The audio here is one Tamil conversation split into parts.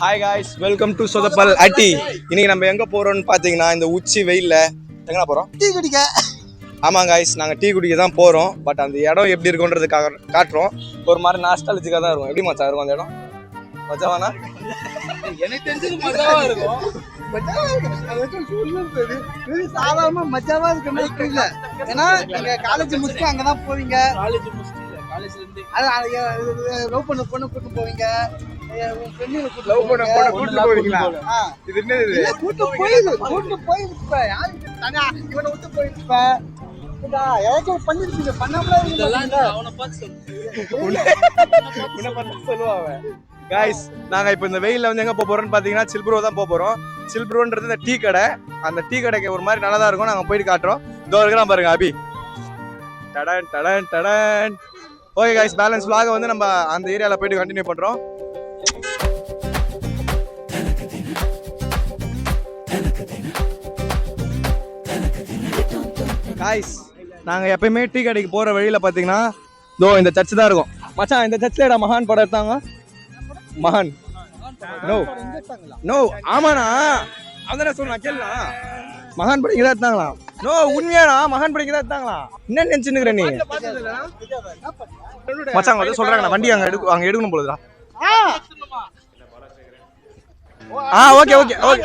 ஹாய் காய்ஸ், வெல்கம் டு சொதப்பல் அட்டி. இன்னைக்கு நம்ம எங்க போறோம்னு பாத்தீங்கன்னா, இந்த உச்சி வெயில்ல எங்க போறோம்? டீ குடிக்க. ஆமா காய்ஸ், நாங்க டீ குடிக்க தான் போறோம். பட் அந்த இடம் எப்படி இருக்குன்றதுக்காக காட்டுறோம். ஒரு மாதிரி நாஸ்டாலஜிக்கா தான் இருக்கும். எப்படி மச்சா இருக்கும் அந்த இடம்? மச்சாவானா? எனக்கு தெரிஞ்சது மஜாவா இருக்கும். சாதாரணமா மஜாவா இருக்க மாதிரி இல்ல. ஏன்னா நீங்க காலேஜ் முடிச்சுட்டு அங்கதான் போவீங்க. லவ் பண்ண பொண்ணு கூட்டு போவீங்க. லவ் பண்ண பொண்ணு கூட்டு போவீங்களா? இது என்னது? கூட்டு போயிருப்ப. யாருக்கு தனியா இவனை விட்டு போயிருப்ப. ஏதாச்சும் பண்ணிருப்பீங்க. பண்ணாமல அவனை பார்த்து சொல்லுவாங்க. காய்ஸ், நாங்க இப்ப இந்த வெயில்ல வந்து எங்க போறோம்னு பாத்தீங்கன்னா சில்ப்ரோ தான் போறோம். சில்ப்ரோன்றது இந்த டீ கடை. அந்த டீ கடைக்கு ஒரு மாதிரி நல்லா தான் இருக்கும். நாங்க போயிட்டு காட்டுறோம். இதோ இருக்கிறான் பாருங்க அபி. டடன் டடன் டடன். ஓகே காய்ஸ், பேலன்ஸ் vlog வந்து நம்ம அந்த ஏரியால போயிட்டு கண்டினியூ பண்றோம். காய்ஸ், நாங்க எப்பயுமே டீ கடைக்கு போற வழியில பாத்தீங்கன்னா இதோ இந்த சர்ச் தான் இருக்கும். மச்சான், இந்த சர்ச்ல மகான் படம் எடுத்தாங்க. மகான் நோ ஆமாண்ணா, அதான் சொல்றேன் கேளுண்ணா. மகான் படம் இதான் எடுத்தாங்களா? நோ, உண்மையாண்ணா, மகான் படம் இதான் எடுத்தாங்களா? என்ன நினைச்சுன்னு நீ? மச்சான் வந்து சொல்றாங்க வண்டி அங்க எடுக்கணும் போலதா. Okay okay okay.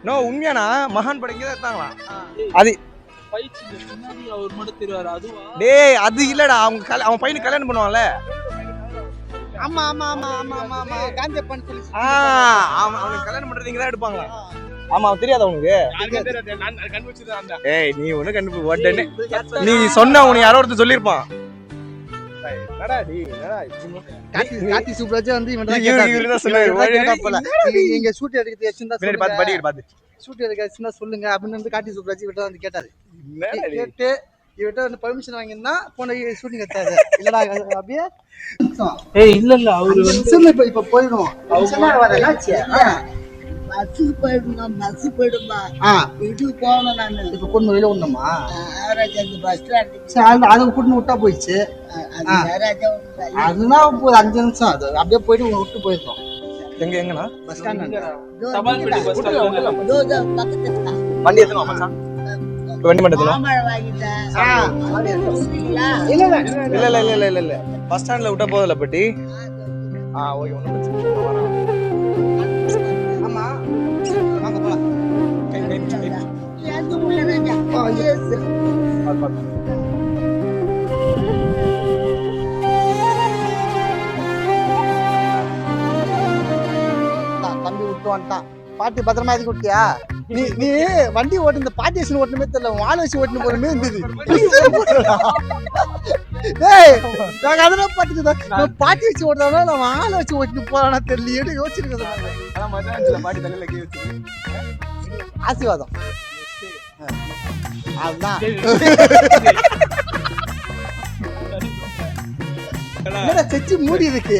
நோ, உண்மையாண்ணா, மகான் படம் இதான் எடுத்தாங்களா? அது டேய், அது இல்லடா. அவன் பையனுக்கு கல்யாணம் பண்ணுவான்ல. ஆமா ஆமா ஆமா ஆமா ஆமா ஆமா காஞ்ச பண்ண சொல்லி அவனுக்கு கல்யாணம் பண்றதுங்க தான் எடுப்பாங்க. ஆமா, தெரியாத உனக்கு? ஏய், நீ ஒண்ணு கண்டுபிடி. நீ சொன்ன உனக்கு யாரோ ஒருத்தர் சொல்லிருப்பான். கார்த்தி சூப்பராஜ் வந்து இவன் தான் கேட்டாரு. நீங்க ஷூட் எடுக்கிறது எச்சுன்னா ஷூட் எடுக்க சொல்லுங்க அப்படின்னு வந்து கார்த்தி சூப்பராஜ் இவர்கிட்ட வந்து கேட்டாரு. கேட்டு இவர்கிட்ட வந்து பர்மிஷன் வாங்கினா போன ஷூட்டிங் எடுத்தாரு. இல்லடா அப்படியே இல்ல அவரு வந்து இப்ப போயிடும். பஸ் போயிடுமா? வீட்டுக்கு போகணும். நான் இப்ப பொண்ணு வெளில ஒண்ணுமா பஸ் ஸ்டாண்ட் அதை கூட்டு விட்டா போயிடுச்சு. அதுதான் 5 நிமிஷம். அது அப்படியே போயிட்டு உங்க விட்டு போயிருக்கோம். எங்கண்ணா? பஸ் ஸ்டாண்ட் வண்டி எத்தனை மச்சான்? வண்டி மட்டும் இல்ல பஸ் ஸ்டாண்ட்ல விட்டா போதில்ல பட்டி. ஓகே, ஒன்றும் பிரச்சனை இல்லை. ஆமா, வாங்க போலாம். தம்பி விட்டு வந்துட்டான். பாட்டி பத்திரமா எதுக்கு விட்டியா? நீ வண்டி ஓட்டு இந்த பாட்டி வச்சு ஓட்டுமே தெரியல, வாழை வச்சு ஓட்டுன்னு போறமே இருந்தது. நாங்க அதெல்லாம் பாத்துக்கிட்டோம். பாட்டி வச்சு ஓட்டுறதா நான் வாழை வச்சு ஓட்டுன்னு போறானா தெரியல யோசிச்சிருக்கேன். ஆசீர்வாதம் அதுதான். சச்சி மூடி இருக்கு.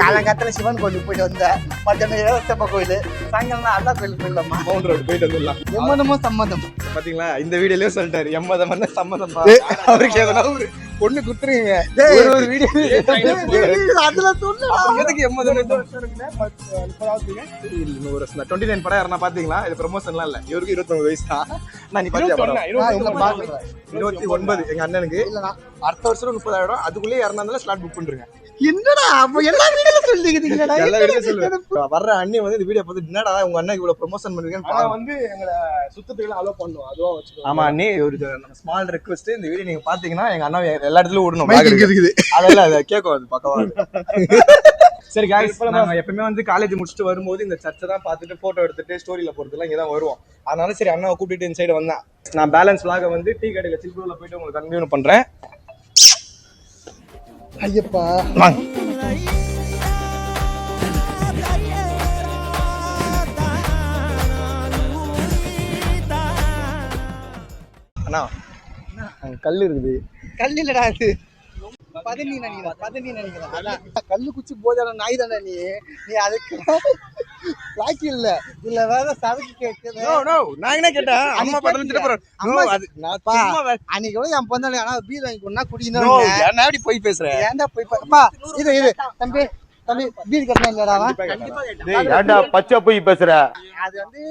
காலங்காத்துல சிவன் கோயிலுக்கு போயிட்டு வந்த, மத்தியானம் ஏழத்தப்ப கோயில், சாயங்காலம் அல்லா கோயிலுக்கு போயிடலாமா? மவுண்ட் ரோடு போயிட்டு வந்துடலாம். எம்மதமோ சம்மதம். பாத்தீங்களா, இந்த வீடியோலயே சொல்லிட்டாரு எம்மதம் சம்மதம். அவருக்கு எதனா ஒரு பொண்ணு குத்துறீங்க ஒரு வீடியோ அதுல சொல்லு. எதுக்கு எம்மதம்? 29 படம் யாரா பாத்தீங்களா? இது ப்ரமோஷன்லாம் இல்ல. இவருக்கு 29 வயசு தான். நான் 29 எங்க அண்ணனுக்கு. அடுத்த வருஷம் 30,000. அதுக்குள்ளே யாருனாலும் ஸ்லாட் புக் பண்றீங்க. என்னடா அப்ப எல்லா வீடியோல சொல்லிக்கிறீங்கடா? எல்லா வீடியோல சொல்லுங்க. வர்ற அண்ணி வந்து இந்த வீடியோ பார்த்து என்னடா உங்க அண்ணனுக்கு இவ்வளவு ப்ரமோஷன் பண்றீங்கன்னு நான் வந்து எங்க சுத்தத்துக்கு அலோ பண்ணுவோம். அதுவும் வச்சுக்கோ. ஆமா அண்ணி, ஒரு ஸ்மால் ரெக்வெஸ்ட். இந்த வீடியோ நீங்க பாத்தீங்கன்னா எங்க அண்ணா எல்லா இடத்துலயும் ஓடணும். அதெல்லாம் அதை கேட்கும். அது பக்கவா. சரி காய்ஸ், நாங்க எப்பவுமே வந்து காலேஜ் முடிச்சுட்டு வரும்போது இந்த சர்ச்சை தான் பார்த்துட்டு போட்டோ எடுத்துட்டு ஸ்டோரியில போறதுலாம் இங்கே தான் வருவோம். அதனால சரி அண்ணாவை கூப்பிட்டு இந்த சைடு வந்தேன். நான் பேலன்ஸ் vlog வந்து டீ கடையில சில்பூர்ல போயிட்டு உங்களுக்கு கண்டினியூ பண்றேன். ஐயப்பா அண்ணா, கல் இருக்குது. கல் இல்லடா, அது பதனி நினைக்கிறேன். அதான் கல்லு குச்சி போதான நாய் தானே நீ அதுக்கு லாக்கி இல்ல இல்ல வேற சரக்கு கேக்குது. நான் என்ன கேட்டேன் அம்மா படத்துல திட்ட போறேன். அன்னைக்கு கூட என் பொண்ணு ஆனா பீர் வாங்கி கொண்டா குடிக்கணும். நான் எப்படி போய் பேசுறேன்? ஏன்டா போய் பா இது தம்பி பீர் கட்டணும் இல்லடா அவன். ஏன்டா பச்சை போய் பேசுற? அது வந்து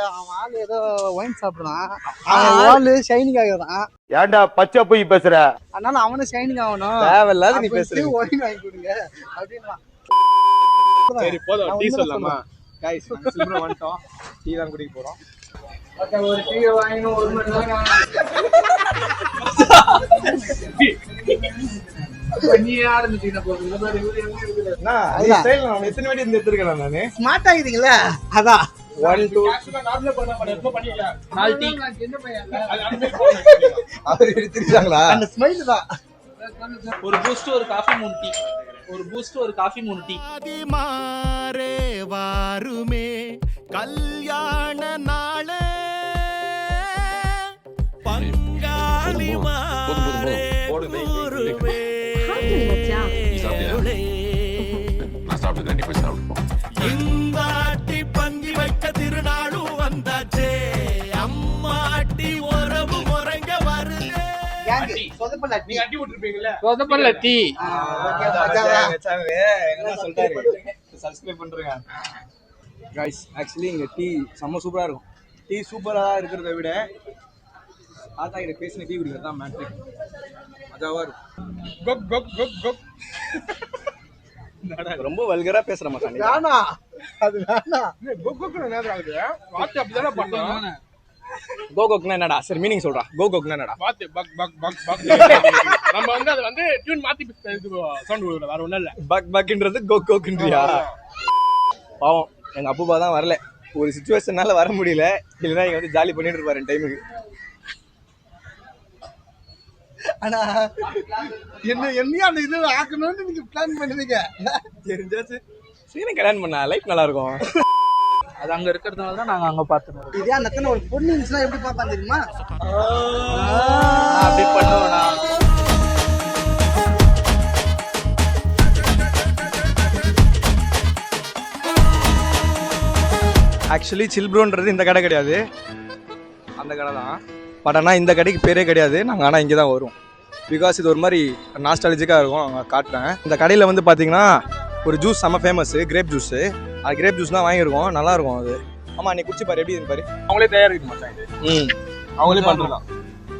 அவன் ஆளு ஏதோ ஒயின் சாப்பிடுறான். அவன் ஆளு ஷைனிங் ஆகுறான். ஏன்டா பச்சை போய் பேசுற? அதனால அவனும் ஷைனிங் ஆகணும். தேவையில்லாத நீ பேசுற. ஒயின் வாங்கி கொடுங்க அப்படின்னா. சரி போதும் டீ சொல்லலாமா? गाइस நாங்க சில்வர் வந்துட்டோம். டீ தான் குடிக்க போறோம். அக்கா ஒரு டீ வாங்கினோம் 1 மணி நேரம். நீ ஆரம்பிச்சீங்க போறீங்க பாரு இவரு எங்க இருக்குது. நான் இந்த ஸ்டைல்ல நான் எத்தனை வாட்டி இந்த எடுத்துர்க்கேன் நானு. ஸ்மார்ட் ஆகிட்டீங்களா? அதான் 1 2 நார்மலா பண்ண எப்ப பண்ணிக்கல 4 டீ என்ன பையன் அவர் எடுத்துட்டாங்களா? அந்த ஸ்மைல் தான். ஒரு பூஸ்ட் ஒரு காஃபி 3 டீ. ஒரு பூஸ்ட் ஒரு காஃபி 3 டீ. மாறே வாருமே கல்யாண நாளே பங்காளி மாறே ஊருமே. இந்தாட்டி பங்கி வைக்க திருநாளும் வந்தாச்சே அம்மாட்டி உறவு முறைங்க வருதே. சொதப்பல நீங்க அடி விட்டுருப்பீங்கல்ல சொதப்பல்ல டீ. என்ன சொல்றாரு? சப்ஸ்கிரைப் பண்றேங்க. गाइस एक्चुअली இங்க டீ செம்ம சூப்பரா இருக்கும். டீ சூப்பரா இருக்கிறத விட ஆத்தா கிட்ட பேசின டீ குடிக்கிறது தான் மேட்ரிக். மஜாவா இருக்கும். Cup cup cup cup. ரொம்ப வல்கரா பேசுற மாட்டானே. வேணா அது வேணா. கப் கப் என்ன ஆகுது? வாட் அப்படிதானே பண்ணோம். கோகோக்னா என்னடா? சரி மீனிங் சொல்றா. கோகோக்னா என்னடா? What buck buck buck buck. நம்ம வந்து அது வந்து டியூன் மாத்தி சவுண்ட் கொடுக்கல வேற ஒண்ணும் இல்ல. பக் பக்ன்றது கோகோக்ன்றியா? பாவம் எங்க அப்பா தான் வரல. ஒரு சிச்சுவேஷனால வர முடியல. இல்லனா இங்க வந்து ஜாலி பண்ணிட்டு இருப்பாரு டைமுக்கு. ஆனா என்னையும் அந்த இது ஆக்கணும்னு நீங்க பிளான் பண்ணுவீங்க. தெரிஞ்சாச்சு சீனை கல்யாணம் பண்ணா லைஃப் நல்லா இருக்கும். அது அங்க இருக்கிறதுனால தான் நாங்க அங்க பார்த்தோம். இதே அந்த இடத்துல ஒரு பொண்ணு இருந்துச்சுன்னா எப்படி பாப்பா தெரியுமா? அப்படி பண்ணுவோம்னா ஆக்சுவலி சில்ப்ரோன்றது இந்த கடை கிடையாது, அந்த கடை தான். பட் ஆனால் இந்த கடைக்கு பேரே கிடையாது. நாங்கள் ஆனால் இங்கே தான் வருவோம். பிகாஸ் இது ஒரு மாதிரி நாஸ்டாலஜிக்காக இருக்கும். அவங்க காட்டுறேன். இந்த கடையில் வந்து பார்த்தீங்கன்னா ஒரு ஜூஸ் செம்ம ஃபேமஸ், கிரேப் ஜூஸு. அது கிரேப் ஜூஸ் தான் வாங்கியிருக்கோம், நல்லாயிருக்கும் அது. ஆமாம் நீ குடிச்சு பாரு, எப்படி பாரு. அவங்களே தயாரிக்க மாட்டாங்க. அவங்களே பண்றதுதான்.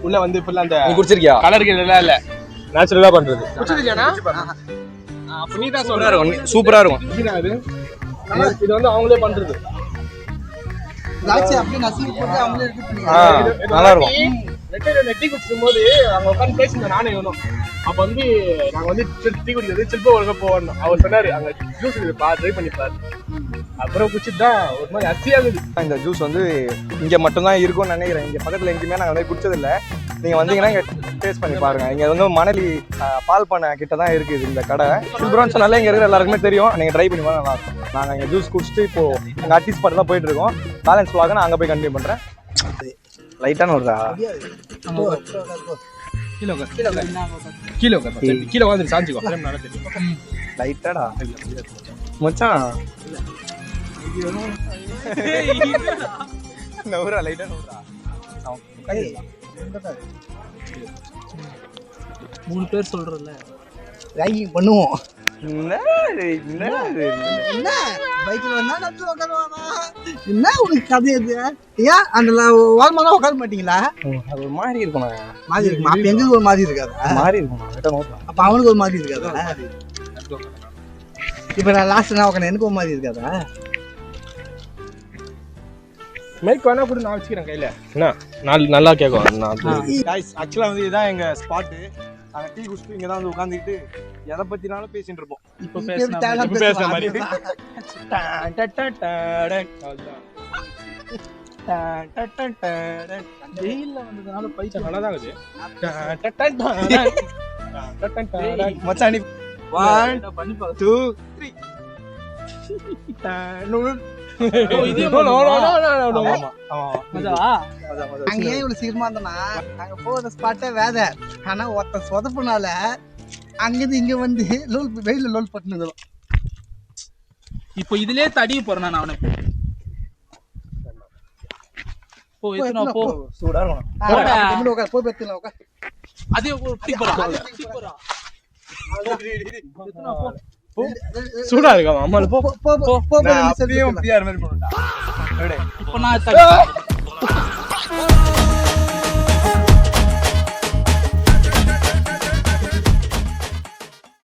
உள்ள வந்து இப்ப அந்த நீ குடிச்சிருக்கியா? கலருக்கு எல்லாம் இல்ல, நேச்சுரலா பண்றது. குடிச்சிருக்கியானா? அப்ப நீ தான் சூப்பரா இருக்கும், சூப்பரா இருக்கும். இது வந்து அவங்களே பண்றது. லாச்சி அப்படியே நசுக்கி போட்டு அவங்களே ரெடி பண்ணிடுறாங்க. நல்லா இருக்கும். டீ குடிக்கும் போது அவங்க உட்காந்து பேசினோம் நானே வேணும். அப்ப வந்து நாங்க வந்து டீ குடிக்கிறது சில்பா ஒழுங்கா போவோம். அவர் சொன்னாரு அங்க ஜூஸ் இருக்குப்பா, ட்ரை பண்ணி பாரு. அப்புறம் குடிச்சிட்டு தான் ஒரு மாதிரி அரிசியா இருக்குது. இந்த ஜூஸ் வந்து இங்கே மட்டும்தான் இருக்கும்னு நினைக்கிறேன். இங்கே பக்கத்தில் எங்கேயுமே நாங்கள் வந்து குடிச்சதில்லை. நீங்கள் வந்தீங்கன்னா இங்கே டேஸ்ட் பண்ணி பாருங்கள். இங்கே வந்து மணலி பால் பண்ணை கிட்ட தான் இருக்குது இந்த கடை. சில்புரான்னு சொன்னாலே இங்கே இருக்கிற எல்லாருக்குமே தெரியும். நீங்கள் ட்ரை பண்ணி பாருங்க, நல்லா இருக்கும். நாங்கள் இங்கே ஜூஸ் குடிச்சிட்டு இப்போது எங்கள் ஆர்டிஸ்ட் பாட்டு தான் போயிட்டு இருக்கோம். பேலன்ஸ் vlog நான் அங்கே போய் கண்டினியூ பண்ணுறேன். லைட்டான வருதா? கீழே வந்து சாஞ்சிக்கோ. லைட்டாடா மச்சான். நவுரா லைட்டா நவுரா. 3 பேர் சொல்றல ரேகிங் பண்ணுவோம். என்ன பைக்ல வந்தா நச்சு உட்காருவானா? என்ன உனக்கு கதை இது? ஏன் அந்த ஓரமா உட்கார மாட்டீங்களா? அது ஒரு மாதிரி இருக்கும். மாதிரி இருக்கும். அப்ப எங்களுக்கு ஒரு மாதிரி இருக்காது. மாதிரி இருக்கும். அப்ப அவனுக்கு ஒரு மாதிரி இருக்காதா? இப்ப நான் லாஸ்ட் நான் உட்காந்து எனக்கு ஒரு மாதிரி இருக்காதா? மைக் வேணா கூட நான் வச்சுக்கிறேன் கையில. என்ன நல்லா கேட்கும். ஆக்சுவலா வந்து இதுதான் எங்க ஸ்பாட்டு. நாங்க டீ குடிச்சிட்டு இங்க தான் வந்து உட்காந்துக்கிட்டு எதை பத்தினாலும் பேசிட்டு இருப்போம். இப்ப பேசுற மாதிரி. வெயில்ல வந்ததுனால பைசா நல்லா தான் இருக்குது. மச்சான் 1 2 3 அங்க ஏன் இவ்வளவு சீக்கிரமா இருந்தோம்னா, நாங்க போற ஸ்பாட்டே வேத. ஆனா ஒருத்த சொதப்புனால அங்கிருந்து இங்க வந்து வெயில லோல் பட்டுனுக்கிறோம். இப்போ இதுலயே தடிய போறேன் நான் அவனை. போ எத்தனை போ. சூடா இருக்கும். கம்முனு உட்கார், போய் பத்திலாம் உட்கார். அதே ஒரு டீ போறா. எத்தனை போ. சூடா இருக்கா அம்மா போ போ போ போ போ நான் அப்படியே பிஆர் மாதிரி போடுடா. இப்போ நான்